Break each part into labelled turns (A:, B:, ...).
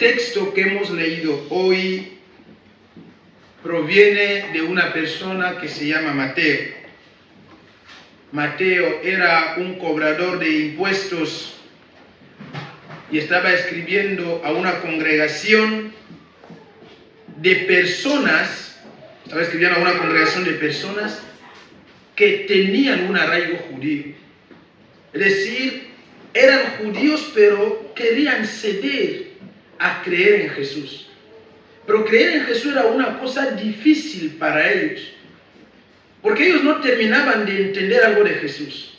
A: texto que hemos leído hoy proviene de una persona que se llama Mateo. Mateo era un cobrador de impuestos y estaba escribiendo a una congregación de personas, que tenían un arraigo judío. Es decir, eran judíos pero querían ceder a creer en Jesús. Pero creer en Jesús era una cosa difícil para ellos, porque ellos no terminaban de entender algo de Jesús.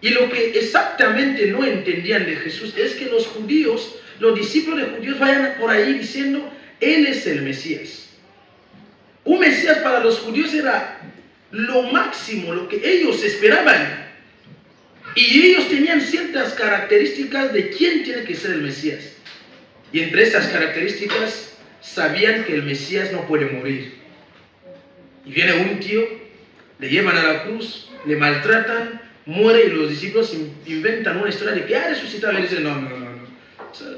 A: Y lo que exactamente no entendían de Jesús es que los judíos, los discípulos de judíos vayan por ahí diciendo, Él es el Mesías. Un Mesías para los judíos era lo máximo, lo que ellos esperaban. Y ellos tenían ciertas características de quién tiene que ser el Mesías. Y entre esas características sabían que el Mesías no puede morir. Y viene un tío, le llevan a la cruz, le maltratan, muere y los discípulos inventan una historia de que ha resucitado. Y dicen, no.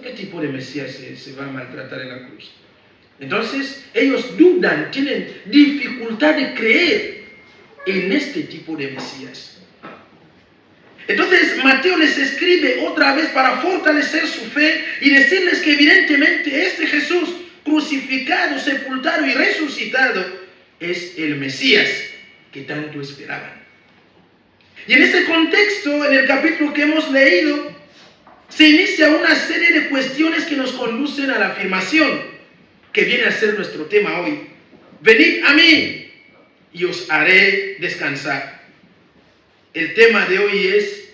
A: ¿Qué tipo de Mesías se va a maltratar en la cruz? Entonces ellos dudan, tienen dificultad de creer en este tipo de Mesías. Entonces Mateo les escribe otra vez para fortalecer su fe y decirles que evidentemente este Jesús crucificado, sepultado y resucitado es el Mesías que tanto esperaban. Y en ese contexto, en el capítulo que hemos leído, se inicia una serie de cuestiones que nos conducen a la afirmación que viene a ser nuestro tema hoy. Venid a mí y os haré descansar. El tema de hoy es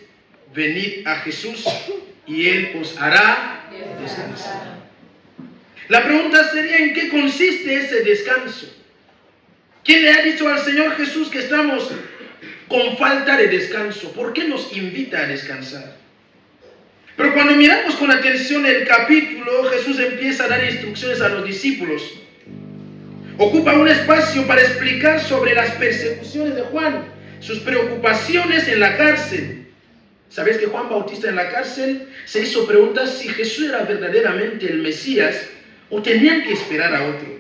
A: venid a Jesús y Él os hará descansar. La pregunta sería, ¿en qué consiste ese descanso? ¿Quién le ha dicho al Señor Jesús que estamos con falta de descanso? ¿Por qué nos invita a descansar? Pero cuando miramos con atención el capítulo, Jesús empieza a dar instrucciones a los discípulos. Ocupa un espacio para explicar sobre las persecuciones de Juan, sus preocupaciones en la cárcel. ¿Sabéis que Juan Bautista en la cárcel se hizo preguntas si Jesús era verdaderamente el Mesías o tenían que esperar a otro?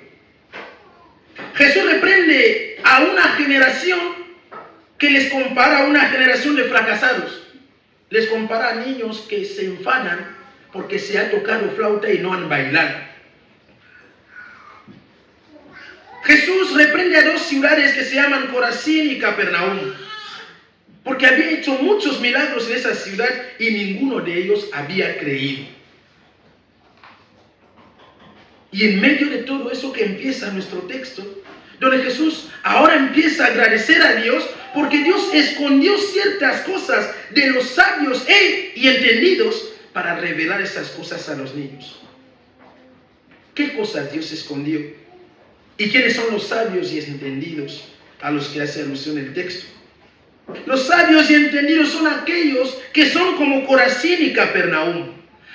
A: Jesús reprende a una generación que les compara a una generación de fracasados. Les compara a niños que se enfadan porque se ha tocado flauta y no han bailado. Jesús reprende a dos ciudades que se llaman Corazín y Capernaum, porque había hecho muchos milagros en esa ciudad y ninguno de ellos había creído. Y en medio de todo eso que empieza nuestro texto, donde Jesús ahora empieza a agradecer a Dios porque Dios escondió ciertas cosas de los sabios y entendidos para revelar esas cosas a los niños. ¿Qué cosas Dios escondió? ¿Y quiénes son los sabios y entendidos a los que hace alusión el texto? Los sabios y entendidos son aquellos que son como Corazín y Capernaum.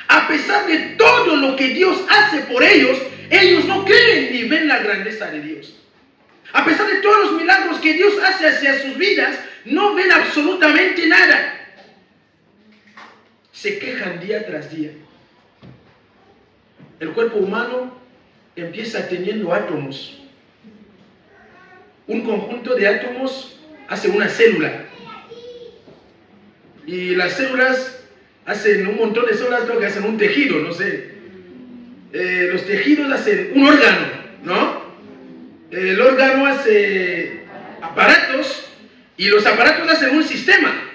A: A pesar de todo lo que Dios hace por ellos, ellos no creen ni ven la grandeza de Dios. A pesar de todos los milagros que Dios hace hacia sus vidas, no ven absolutamente nada. Se quejan día tras día. El cuerpo humano empieza teniendo átomos. Un conjunto de átomos hace una célula. Y las células hacen un montón de células, creo que hacen un tejido, no sé. Los tejidos hacen un órgano, ¿no? El órgano hace aparatos y los aparatos hacen un sistema.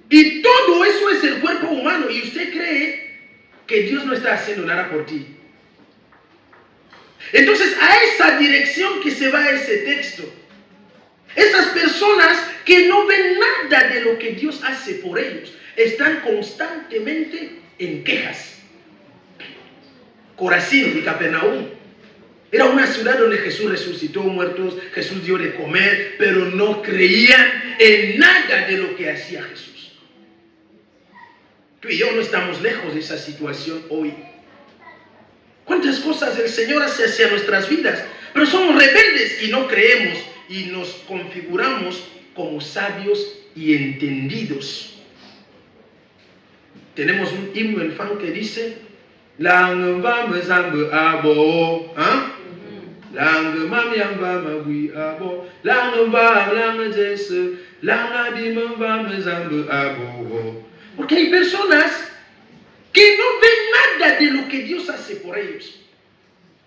A: Y todo eso es el cuerpo humano. Y usted cree que Dios no está haciendo nada por ti. Entonces, a esa dirección que se va ese texto. Esas personas que no ven nada de lo que Dios hace por ellos, están constantemente en quejas. Corazín y Capernaum era una ciudad donde Jesús resucitó muertos, Jesús dio de comer, pero no creían en nada de lo que hacía Jesús. Tú y yo no estamos lejos de esa situación hoy. ¿Cuántas cosas el Señor hace hacia nuestras vidas? Pero somos rebeldes y no creemos y nos configuramos como sabios y entendidos. Tenemos un himno en fan que dice: Lang vam zambe abo. Hein? Lang mam yam vam oui abo. Lang vam lang jesu. Lang adim vam zambe abo. Porque hay personas que no ven nada de lo que Dios hace por ellos.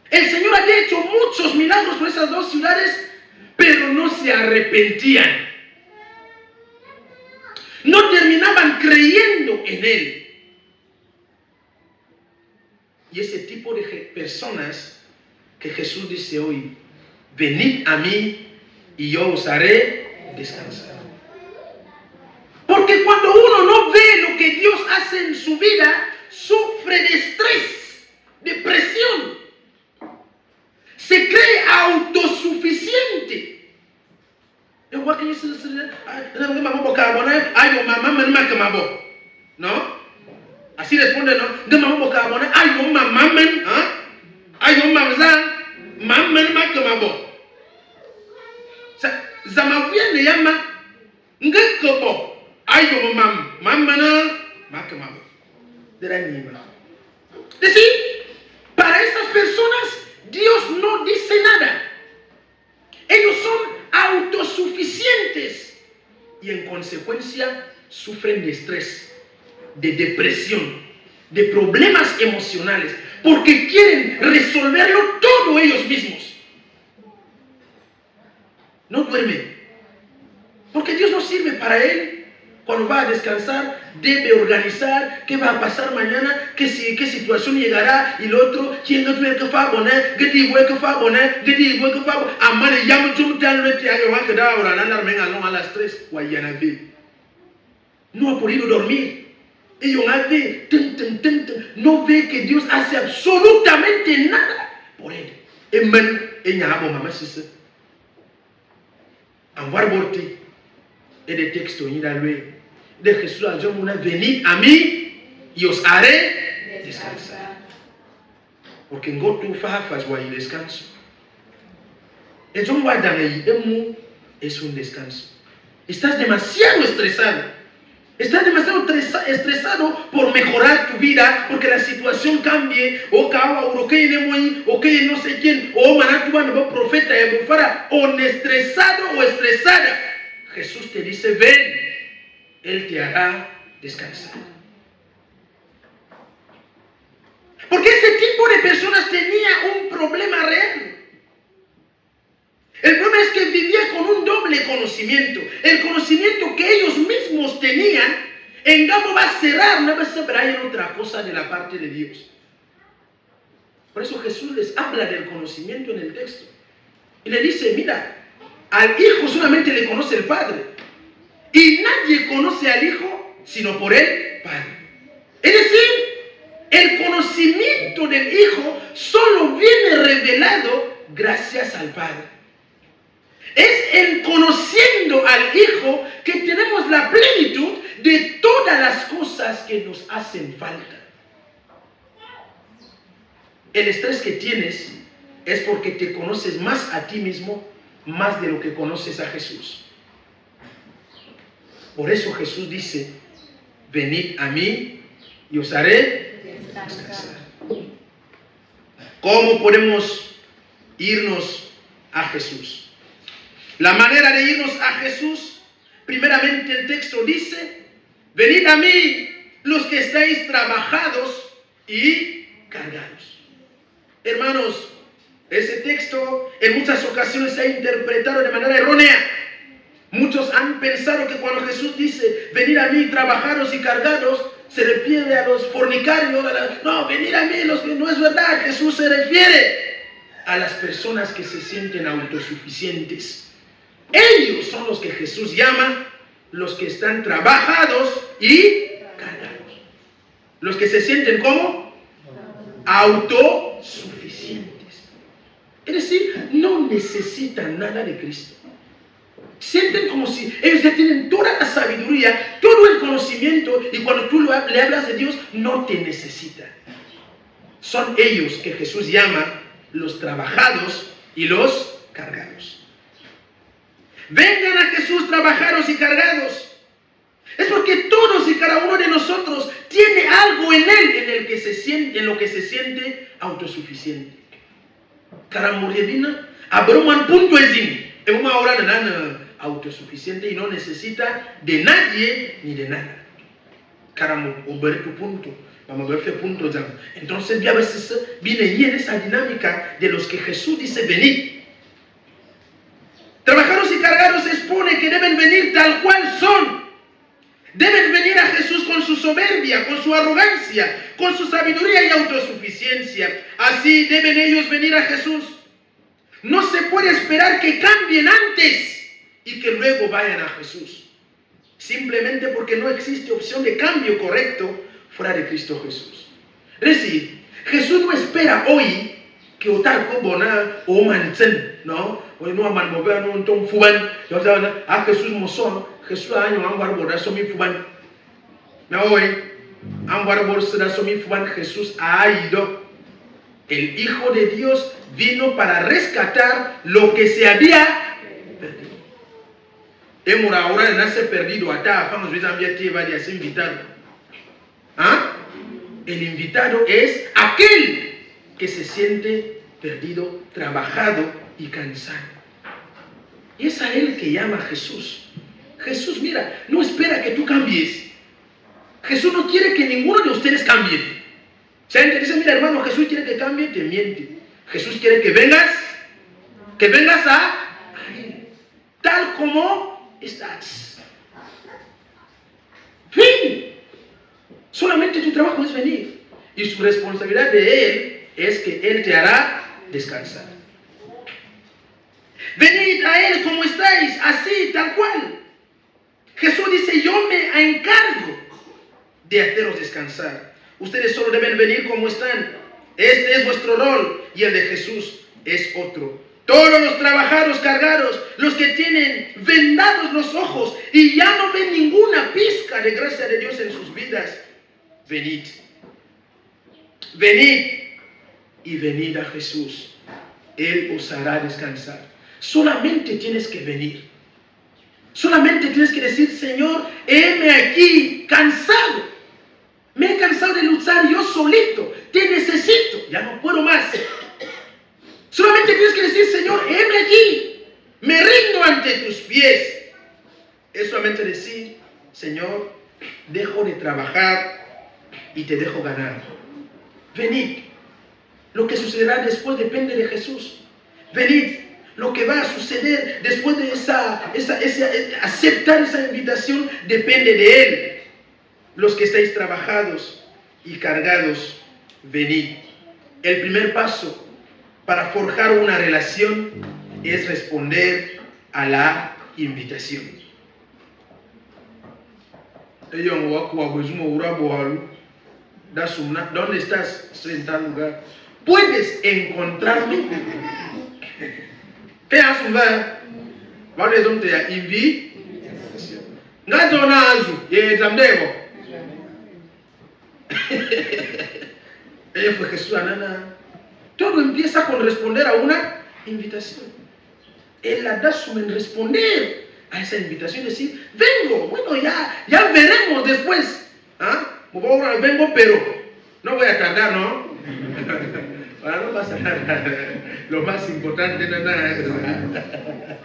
A: El Señor había hecho muchos milagros por esas dos ciudades, pero no se arrepentían. No terminaban creyendo en Él. Y ese tipo de personas que Jesús dice hoy, venid a mí y yo os haré descansar. Porque cuando uno no ve lo que Dios hace en su vida, sufre de estrés, depresión. Se cree autosuficiente. ¿No? Así responde, ¿no? Decir, para esas personas Dios no dice nada. Ellos son autosuficientes y en consecuencia sufren de estrés, de depresión, de problemas emocionales, porque quieren resolverlo todo ellos mismos. No duermen, porque Dios no sirve para él. Cuando va a descansar, debe organizar qué va a pasar mañana, qué situación llegará y lo otro, quién no tiene que poner, qué tipo que va a poner, qué tipo que va a poner. Amane llamo chumtan lo que hago que da ahora la menga a las 3 guayanavi. No ha podido dormir. Ellos no ve que Dios hace absolutamente nada por él. Emmen enyabo mamá sise. Anwar borti. Et des textes de Jesús a Dios, venid a mí y os haré descansar. Porque en gotu fafas guay descanso. El John Guadalay es un descanso. Estás demasiado estresado. Estás demasiado estresado por mejorar tu vida, porque la situación cambie, o que no sé quién, o manatuan profeta, o estresado o estresada. Jesús te dice, ven, Él te hará descansar. Porque ese tipo de personas tenía un problema real. El problema es que vivía con un doble conocimiento. El conocimiento que ellos mismos tenían, en cambio va a cerrar, no va a saber en otra cosa de la parte de Dios. Por eso Jesús les habla del conocimiento en el texto. Y le dice, mira, al Hijo solamente le conoce el Padre. Y nadie conoce al Hijo sino por el Padre. Es decir, el conocimiento del Hijo solo viene revelado gracias al Padre. Es en conociendo al Hijo que tenemos la plenitud de todas las cosas que nos hacen falta. El estrés que tienes es porque te conoces más a ti mismo, más de lo que conoces a Jesús. Por eso Jesús dice, venid a mí y os haré descansar. ¿Cómo podemos irnos a Jesús? La manera de irnos a Jesús, primeramente el texto dice, venid a mí los que estáis trabajados y cargados. Hermanos, ese texto en muchas ocasiones se ha interpretado de manera errónea. Muchos han pensado que cuando Jesús dice, venid a mí trabajados y cargados, se refiere a los fornicarios. No, venid a mí, no es verdad. Jesús se refiere a las personas que se sienten autosuficientes. Ellos son los que Jesús llama los que están trabajados y cargados. Los que se sienten como autosuficientes. Es decir, no necesitan nada de Cristo. Sienten como si ellos ya tienen toda la sabiduría, todo el conocimiento, y cuando tú le hablas de Dios, no te necesitan. Son ellos que Jesús llama los trabajados y los cargados. Vengan a Jesús trabajados y cargados. Es porque todos y cada uno de nosotros tiene algo en él en lo que se siente autosuficiente. Caramurievina, abruma un punto es una hora de nada autosuficiente y no necesita de nadie ni de nada. Caramu, tu punto. Vamos a ver punto. Entonces, ya a veces viene en esa dinámica de los que Jesús dice venid. Trabajados y cargados se expone que deben venir tal cual son. Deben venir a Jesús con su soberbia, con su arrogancia, con su sabiduría y autosuficiencia. Así deben ellos venir a Jesús. No se puede esperar que cambien antes y que luego vayan a Jesús. Simplemente porque no existe opción de cambio correcto fuera de Cristo Jesús. Es decir, Jesús no espera hoy que otarko bona o manten, ¿no? Hoy no aman mover no un fuban, a Jesús mozón, Jesús año ambar boda somi fuban. No hoy ambar boda somi fuban, Jesús ha ido. El Hijo de Dios vino para rescatar lo que se había perdido. Emura ahora nace perdido, hasta vamos a ver si va a ser invitado. ¿Ah? El invitado es aquel que se siente perdido, trabajado y cansado. Y es a él que llama Jesús. Jesús, mira, no espera que tú cambies. Jesús no quiere que ninguno de ustedes cambie. Si alguien te dice, mira hermano, Jesús quiere que cambie, te miente. Jesús quiere que vengas a él, tal como estás. Fin. Solamente tu trabajo es venir. Y su responsabilidad de él es que él te hará descansar. Venid a él como estáis, así, tal cual. Jesús dice, yo me encargo de haceros descansar. Ustedes solo deben venir como están. Este es vuestro rol y el de Jesús es otro. Todos los trabajados, cargados, los que tienen vendados los ojos y ya no ven ninguna pizca de gracia de Dios en sus vidas, venid. Venid y venid a Jesús. Él os hará descansar. Solamente tienes que venir. Solamente tienes que decir, Señor, heme aquí cansado. Me he cansado de luchar yo solito. Te necesito. Ya no puedo más. Solamente tienes que decir, Señor, heme aquí. Me rindo ante tus pies. Es solamente decir, Señor, dejo de trabajar y te dejo ganar. Venid. Lo que sucederá después depende de Jesús. Venid. Lo que va a suceder después de aceptar esa invitación depende de Él. Los que estáis trabajados y cargados, venid. El primer paso para forjar una relación es responder a la invitación. ¿Dónde estás? Estoy en tal lugar. ¿Puedes encontrarme? ¿Qué haces? ¿Cuál es donde te invitación? Fue Jesús, todo empieza con responder a una invitación. Él la da en responder a esa invitación, decir, vengo, bueno, ya veremos después. Vengo, pero no voy a tardar, ¿no? Ahora no pasa nada. Lo más importante no es nada.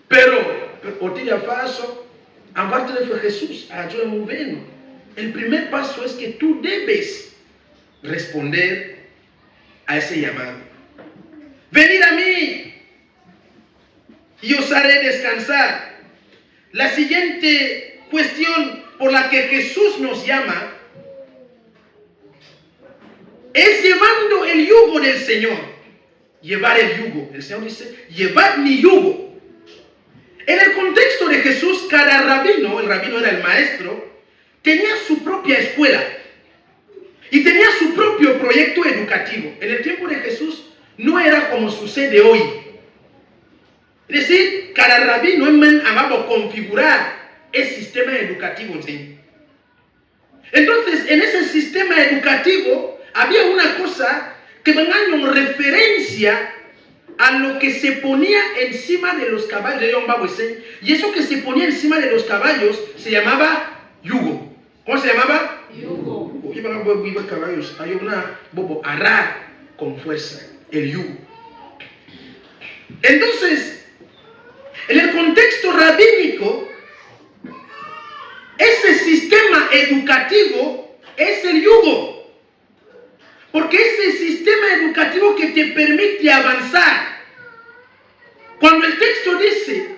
A: Pero, otilla paso, aparte de Jesús, ayuda muy bien. El primer paso es que tú debes responder a ese llamado. Venid a mí y os haré descansar. La siguiente cuestión por la que Jesús nos llama es llevando el yugo del Señor. Llevar el yugo. El Señor dice, llevad mi yugo. En el contexto de Jesús, cada rabino, el rabino era el maestro, tenía su propia escuela y tenía su propio proyecto educativo. En el tiempo de Jesús no era como sucede hoy. Es decir, cada rabino amaba configurar el sistema educativo. Entonces, en ese sistema educativo había una cosa que me en referencia a lo que se ponía encima de los caballos. Y eso que se ponía encima de los caballos se llamaba ¿Cómo se llamaba?
B: Yugo.
A: Iba caballos. Hay una bobo arar con fuerza. El yugo. Entonces, en el contexto rabínico, ese sistema educativo es el yugo. Porque es el sistema educativo que te permite avanzar. Cuando el texto dice,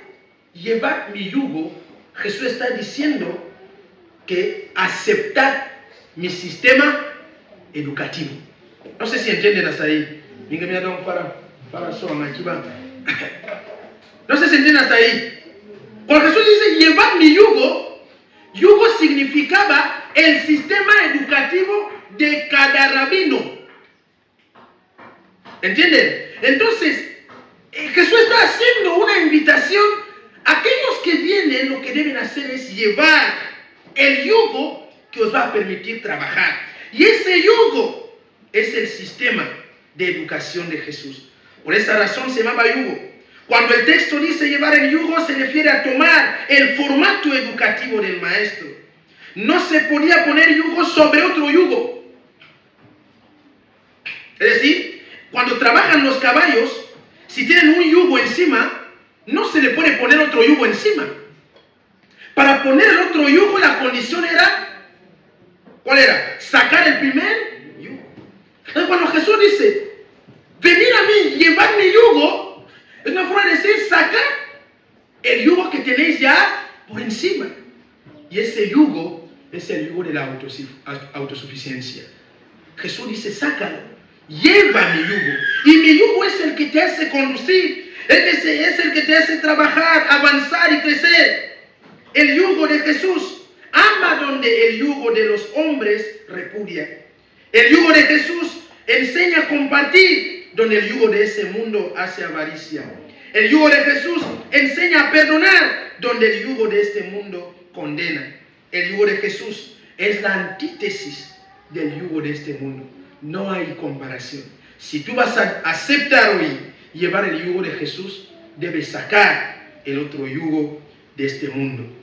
A: llevad mi yugo, Jesús está diciendo que aceptad mi sistema educativo. No sé si entienden hasta ahí. No sé si entienden hasta ahí. Cuando Jesús dice, llevad mi yugo, yugo significaba el sistema educativo de cada rabino. ¿Entienden? Entonces, Jesús está haciendo una invitación. Aquellos que vienen, lo que deben hacer es llevar el yugo que os va a permitir trabajar. Y ese yugo es el sistema de educación de Jesús. Por esa razón se llamaba yugo. Cuando el texto dice llevar el yugo, se refiere a tomar el formato educativo del maestro. No se podía poner yugo sobre otro yugo. Es decir, cuando trabajan los caballos, si tienen un yugo encima, no se le puede poner otro yugo encima. Para poner el otro yugo, la condición era, ¿cuál era? Sacar el primer yugo. Entonces, cuando Jesús dice, venid a mí, llevad mi yugo, es una forma de decir, sacar el yugo que tenéis ya por encima. Y ese yugo es el yugo de la autosuficiencia. Jesús dice, sácalo, lleva mi yugo. Y mi yugo es el que te hace conducir. Es el que te hace trabajar, avanzar y crecer. El yugo de Jesús ama donde el yugo de los hombres repudia. El yugo de Jesús enseña a compartir donde el yugo de ese mundo hace avaricia. El yugo de Jesús enseña a perdonar donde el yugo de este mundo condena. El yugo de Jesús es la antítesis del yugo de este mundo. No hay comparación. Si tú vas a aceptar hoy llevar el yugo de Jesús, debes sacar el otro yugo de este mundo.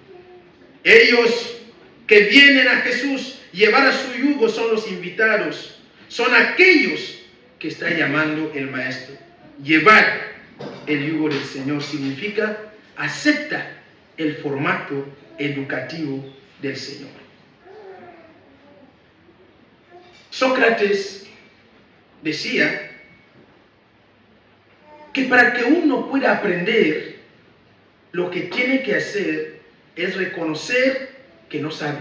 A: Ellos que vienen a Jesús, llevar a su yugo, son los invitados. Son aquellos que está llamando el Maestro. Llevar el yugo del Señor significa acepta el formato educativo del Señor. Sócrates decía que para que uno pueda aprender, lo que tiene que hacer es reconocer que no sabe.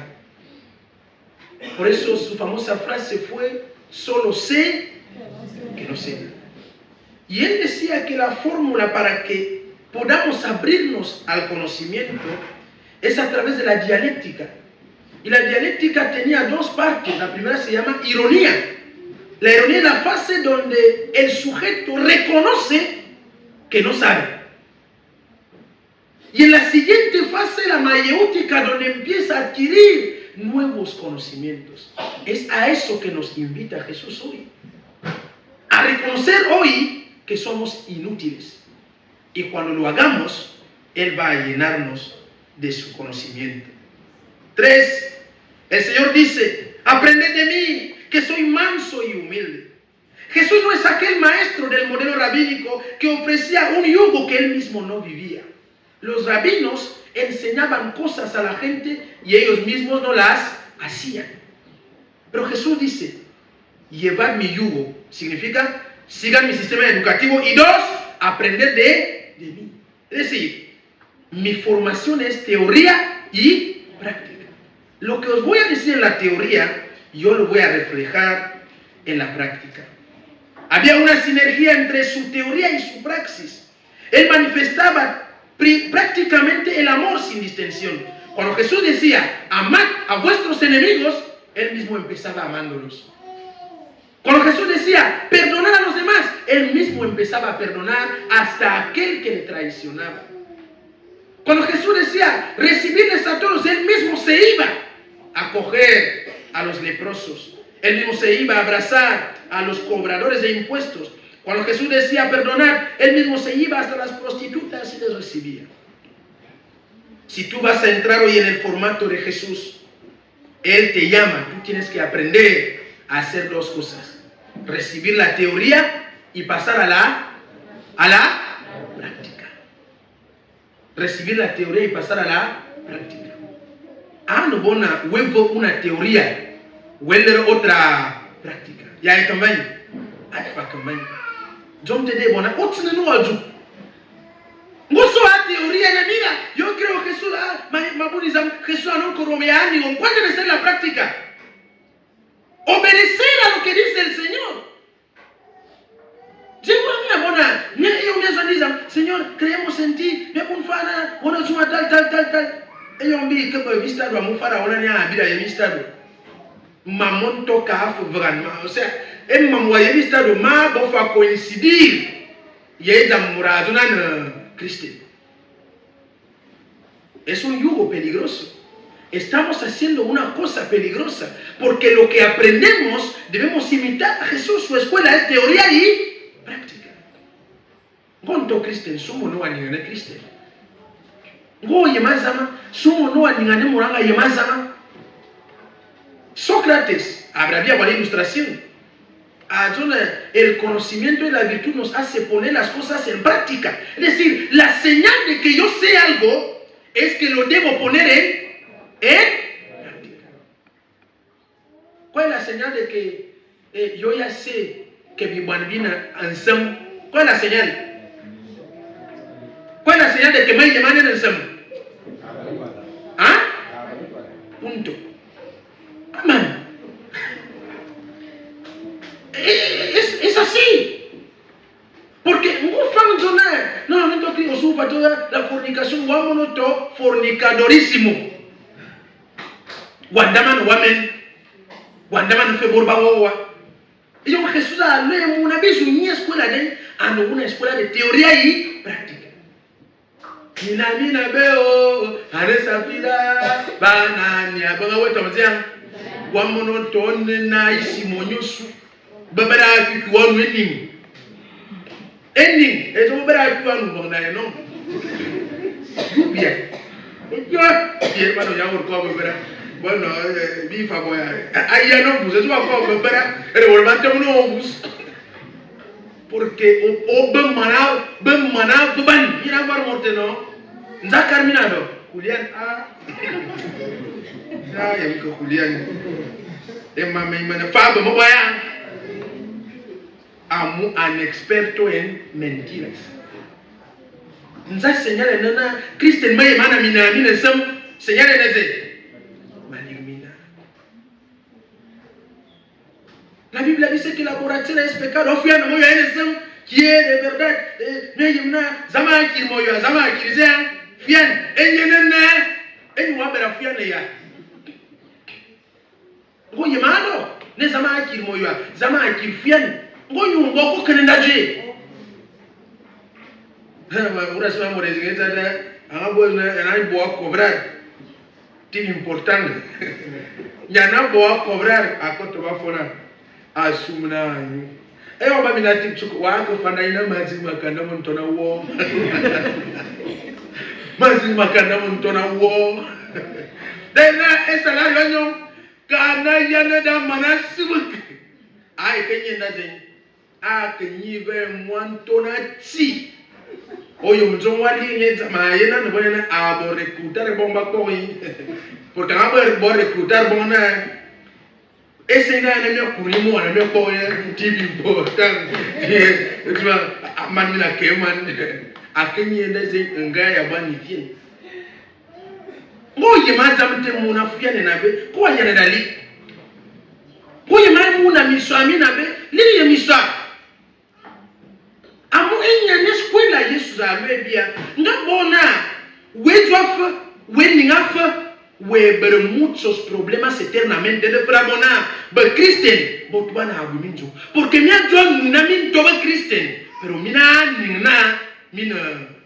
A: Por eso su famosa frase fue, solo sé que no sé. Y él decía que la fórmula para que podamos abrirnos al conocimiento es a través de la dialéctica. Y la dialéctica tenía dos partes. La primera se llama ironía. La ironía es la fase donde el sujeto reconoce que no sabe. Y en la siguiente fase, la mayéutica, donde empieza a adquirir nuevos conocimientos. Es a eso que nos invita Jesús hoy. A reconocer hoy que somos inútiles. Y cuando lo hagamos, Él va a llenarnos de su conocimiento. 3. El Señor dice, aprended de mí, que soy manso y humilde. Jesús no es aquel maestro del modelo rabínico que ofrecía un yugo que Él mismo no vivía. Los rabinos enseñaban cosas a la gente y ellos mismos no las hacían. Pero Jesús dice, llevad mi yugo. Significa, sigan mi sistema educativo. Y 2, aprender de mí. Es decir, mi formación es teoría y práctica. Lo que os voy a decir en la teoría, yo lo voy a reflejar en la práctica. Había una sinergia entre su teoría y su praxis. Él manifestaba prácticamente el amor sin distinción. Cuando Jesús decía, amad a vuestros enemigos, Él mismo empezaba amándolos. Cuando Jesús decía, perdonad a los demás, Él mismo empezaba a perdonar hasta aquel que le traicionaba. Cuando Jesús decía, recibidles a todos, Él mismo se iba a acoger a los leprosos. Él mismo se iba a abrazar a los cobradores de impuestos. Cuando Jesús decía perdonar, Él mismo se iba hasta las prostitutas y les recibía. Si tú vas a entrar hoy en el formato de Jesús, Él te llama, tú tienes que aprender a hacer dos cosas. Recibir la teoría y pasar a la práctica. Recibir la teoría y pasar a la práctica. No bona huevo una teoría, huele otra práctica. Ya hay también. Hay también. Yo te digo, bona, otro no aju. Ngoso a teoría na mira, yo creo que Jesús Jesús no coromeani, ¿cuál debe ser la práctica? Obedecer a lo que dice el Señor. Yo me Señor, creemos en ti, me confana, bueno, suma tal. Ellos me dicen que vista do amufara ona ni abira ya vista do. Mamon toka hafu vraiment, o sea, en mamwa ya vista do ma bofa coincidir. Yeza muraduna Cristo. Es un yugo peligroso. Estamos haciendo una cosa peligrosa, porque lo que aprendemos debemos imitar a Jesús. Su escuela es teoría y práctica. Gonto Cristo, sumo no aningane Cristo. Go yemazama, sumo no aningane muranga yemazama. Sócrates, habrá por la ilustración. El conocimiento y la virtud nos hace poner las cosas en práctica. Es decir, la señal de que yo sé algo es que lo debo poner en práctica. ¿Cuál es la señal de que yo ya sé que mi bambina ensemble? ¿Cuál es la señal? ¿Cuál es la señal de que me llaman ensemble? Punto. Amén. Es así. Porque no toque supa toda la fornicación, vámonos to fornicadorísimo. Guandaman Guandaman fue borbawa. Y yo Jesús hablé una vez una escuela una escuela de teoría y práctica. Mina veo, anesa pila, banania, bonga weto mtiang. Wamono to na isimonyosu. Babara kiwanu ending eto babara kiwanu bonga no bien yo bien mano ya por como babara bueno bi fa boya ahí no pues eso va como babara el volvante uno bus porque o ben mana ban ina bar morte no nzakar minado Julián ya yamko Julián mame mana fa mo boya un experto en mentiras. Nza señala nana Cristo me mana mina sam señala neze maligmina. La Biblia dice que la borrachera es pecado. Ofia no moyo en qui est de verdad. Me yimna zama ki moyo zama ki zen fian enyenena enwa bera fian ya. Ngo yimano ne zama ki moyo zama ki fian. Ngoyu ngoko kenendaje urasema morezingeza da angabo na boa cobrar tin importante yana boa cobrar akoto bafona asumna anyu eyo babina tikchuko wako fana ina mazi makanda montona wo mazi makanda montona wo dena esala yanyo kana yana da manasibu ai kenye ndaje kenyive mwantona ti oyo mjon wali nyeza mayena no bona abo recruiter bomba koi porque abo recruiter bona ese nga na me kurimo na me ko TV important etwa amani na keman akenye ndeze ngaya bani fien moye maza mte muna fiane nabe ko anyana dali moye mai muna miswami nabe liye miswa amu enya neskwela Yesu za mebia ngabona wejwafa weningafa weber muchos problemas eternamente de frabona be Kristen botwana aguminjo porque mi adjo na min to be Kristen pero mina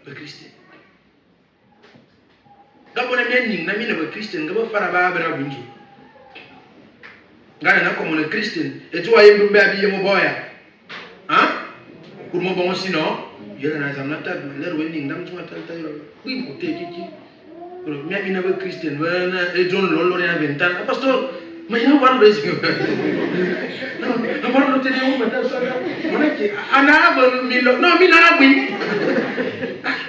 A: be Kristen ngabona mi na mina be Kristen ngaba fara ba bra bunjo ngana na como ne Kristen etwa yembe be abi yemo boya pour moi bon sinon il y a un azamata l'air winning dam tu m'attends tayo oui côté kiki Pero me había visto Cristian, John Lolo en la ventana. Pastor, me llamo Juan Luis. No, amor, no tenía un matar sola. Ana, no, mi nada, güey.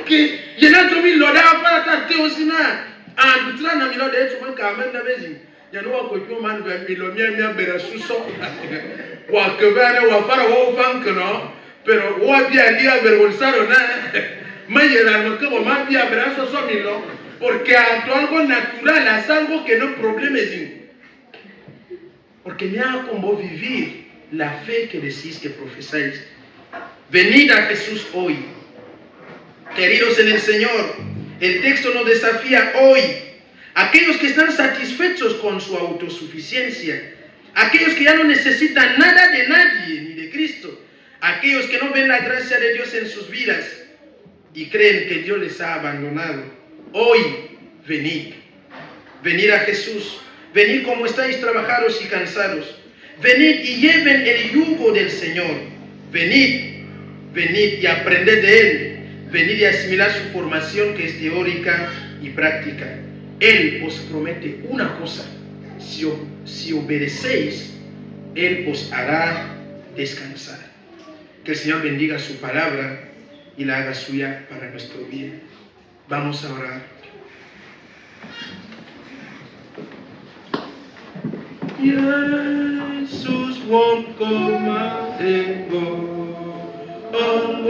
A: Que llenato mi loda para tate osina. Ah, tu trana mi loda hecho man kamen na bezi. Ya no wa ko man ba mi lo mi bera suso. Wa que va wa para wa fan que no. Pero wa bia ni avergonzado na. Me llenaron que wa man bia bera suso mi lo. Porque a algo natural, es algo que no problemas. Porque me ha como vivir la fe que decís que profesáis. Venid a Jesús hoy. Queridos en el Señor, el texto nos desafía hoy. Aquellos que están satisfechos con su autosuficiencia, aquellos que ya no necesitan nada de nadie ni de Cristo, aquellos que no ven la gracia de Dios en sus vidas y creen que Dios les ha abandonado. Hoy, venid. Venid a Jesús. Venid como estáis trabajados y cansados. Venid y lleven el yugo del Señor. Venid, venid y aprended de Él. Venid y asimilar su formación que es teórica y práctica. Él os promete una cosa. Si obedecéis, Él os hará descansar. Que el Señor bendiga su palabra y la haga suya para nuestro bien. Vamos a orar. Jesus won't come out and go on.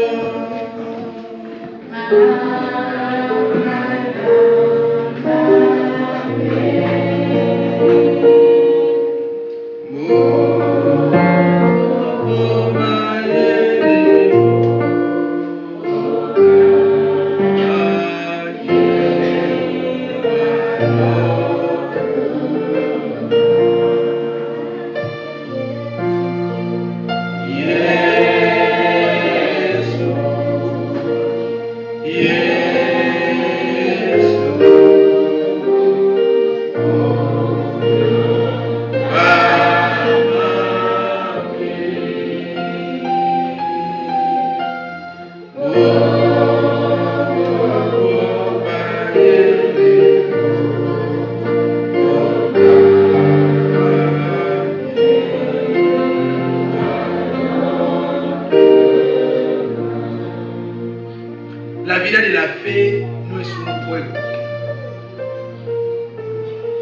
A: La vida de la fe no es un juego.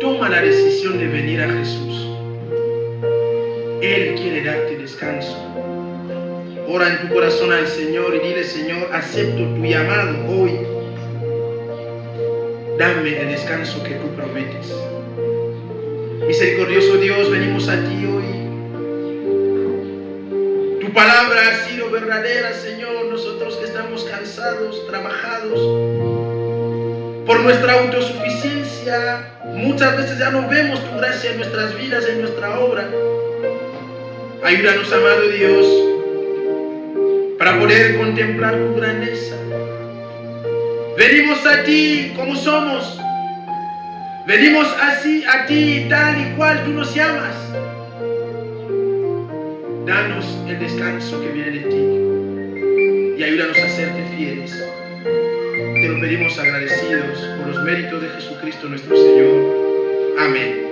A: Toma la decisión de venir a Jesús. Él quiere darte descanso. Ora en tu corazón al Señor y dile: Señor, acepto tu llamado hoy. Dame el descanso que tú prometes. Misericordioso Dios, venimos a ti hoy. Tu palabra ha sido verdadera, Señor. Nosotros que estamos cansados, trabajados por nuestra autosuficiencia, muchas veces ya no vemos tu gracia en nuestras vidas, en nuestra obra. Ayúdanos, amado Dios, para poder contemplar tu grandeza. Venimos a ti como somos. Venimos así a ti tal y cual tú nos llamas. Danos el descanso que viene de ti y ayúdanos a serte fieles. Te lo pedimos agradecidos por los méritos de Jesucristo nuestro Señor. Amén.